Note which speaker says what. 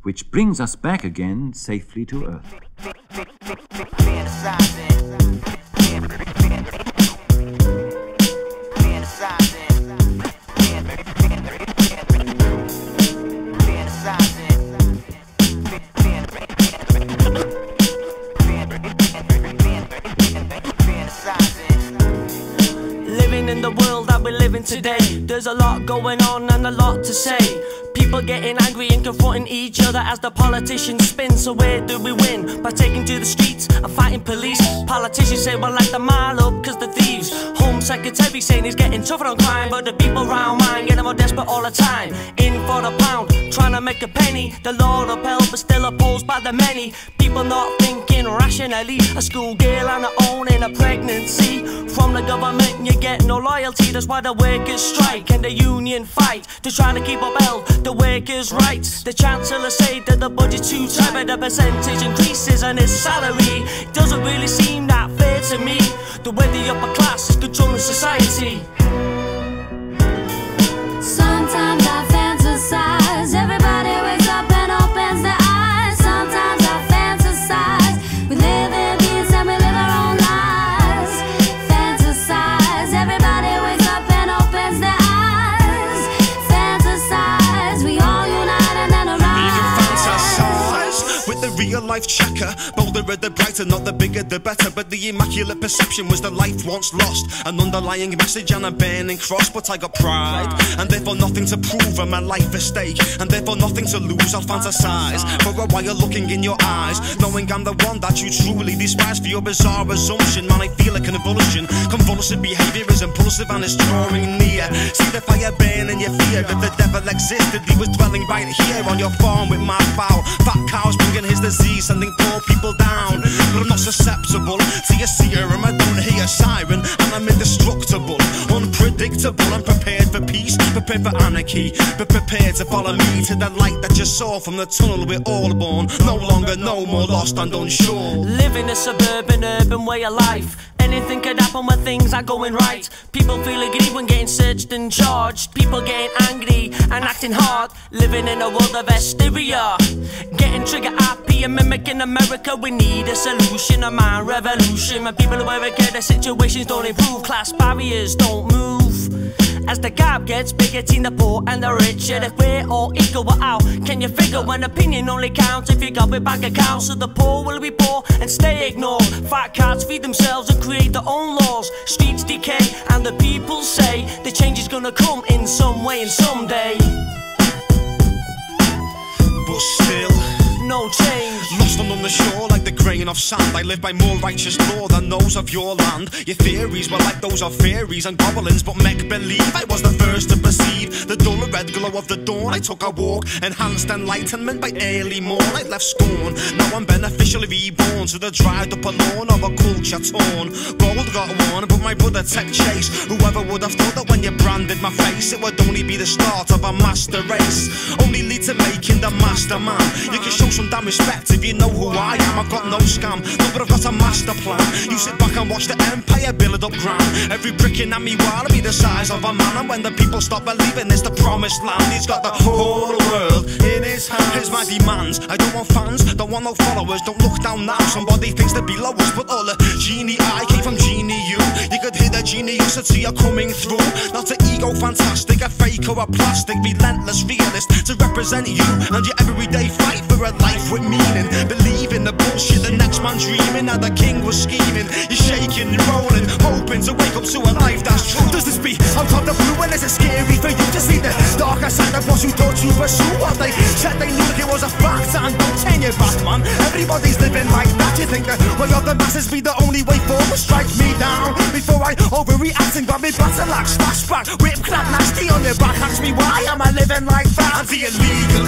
Speaker 1: which brings us back again safely to Earth.
Speaker 2: Living in the world that we live in today, there's a lot going on and a lot to say. People getting angry and confronting each other as the politicians spin. So where do we win? By taking to the streets and fighting police. Politicians say we'll like the mile up cause the thieves. Home Secretary saying he's getting tougher on crime, but the people round mine getting more desperate all the time. In for the pound, trying to make a penny. The Lord upheld but still opposed by the many. People not thinking rationally. A schoolgirl and her owning a pregnancy. From the government you get no loyalty. That's why the workers strike and the union fight to try to keep upheld the workers' rights. The Chancellor said that the budget's too tight, but the percentage increases on his salary. It doesn't really seem that fair to me, the way the upper class is controlling society.
Speaker 3: Sometimes I fantasize, everybody wakes up and opens their eyes. Sometimes I fantasize, we live in peace and we live our own lives. Fantasize, everybody wakes up and opens their eyes. Fantasize, we all unite and then arise.
Speaker 4: You can fantasize with the real life checker. Bolder the brighter, not the bigger the better. But the immaculate perception was the life once lost. An underlying message and a burning cross. But I got pride, and therefore nothing to prove, and my life at stake, and therefore nothing to lose. I'll fantasize for a while looking in your eyes, knowing I'm the one that you truly despise. For your bizarre assumption, man, I feel a convulsion. Convulsive behavior is impulsive and it's drawing near. See the fire burn in your fear. If the devil existed, he was dwelling right here on your farm with my foul. Fat cows bringing his disease, sending poor people down. But I'm not susceptible to your serum, I don't hear a siren, and I'm indestructible, unpredictable. I'm prepared for peace, prepared for anarchy, but prepared to follow me to the light that you saw from the tunnel we're all born. No longer, no more lost and unsure.
Speaker 2: Living a suburban, urban way of life. Anything could happen when things are going right. People feel aggrieved when getting searched and charged. People getting angry and acting hard. Living in a world of hysteria, getting trigger happy and mimicking America. We need a solution, a mind revolution. When people are aware their situations don't improve, class barriers don't move. As the gap gets bigger between the poor and the rich, and if we're all equal, we're out. Can you figure when opinion only counts if you got with bank accounts? So the poor will be poor and stay ignored. Fat cats feed themselves and create their own laws. Streets decay and the people say the change is gonna come in some way and someday.
Speaker 4: But still
Speaker 2: no change.
Speaker 4: Lost and on the shore like the grain of sand. I live by more righteous law than those of your land. Your theories were like those of fairies and goblins, but make believe I was the first to perceive the dull red glow of the dawn. I took a walk, enhanced enlightenment by early morn. I left scorn, now I'm beneficially reborn to the dried up lawn of a culture torn. Gold got won, but my brother took chase. Whoever would have thought that when you branded my face, it would only be the start of a master race, only lead to making the master man. You can show some damn respect if you know who I am. I've got no scam, no, but I've got a master plan. You sit back and watch the empire build up grand. Every brick in me wall be the size of a man. And when the people stop believing it's the promised land, he's got the whole world in his hands. Here's my demands, I don't want fans, don't want no followers. Don't look down now, somebody thinks they're below us. But all the genie I came from genie you could hear the genius and see you coming through. Not an ego fantastic, a fake or a plastic, relentless realist to represent you and your everyday fight for a life with meaning. Believe in the bullshit the next man dreaming, and the king was scheming. You're shaking and rolling, hoping to wake up to a life that's true. Does this be out of the blue, and is it scary for you to see the darker side of what you thought you pursue? What they said they knew like it was a fact, and don't turn your back, man. Everybody's living like that. You think the way of the masses be the only way forward? Strike me down before I overreact and got me battle like flashback. Whip clap nasty on your back, ask me why am I living like that? And the illegal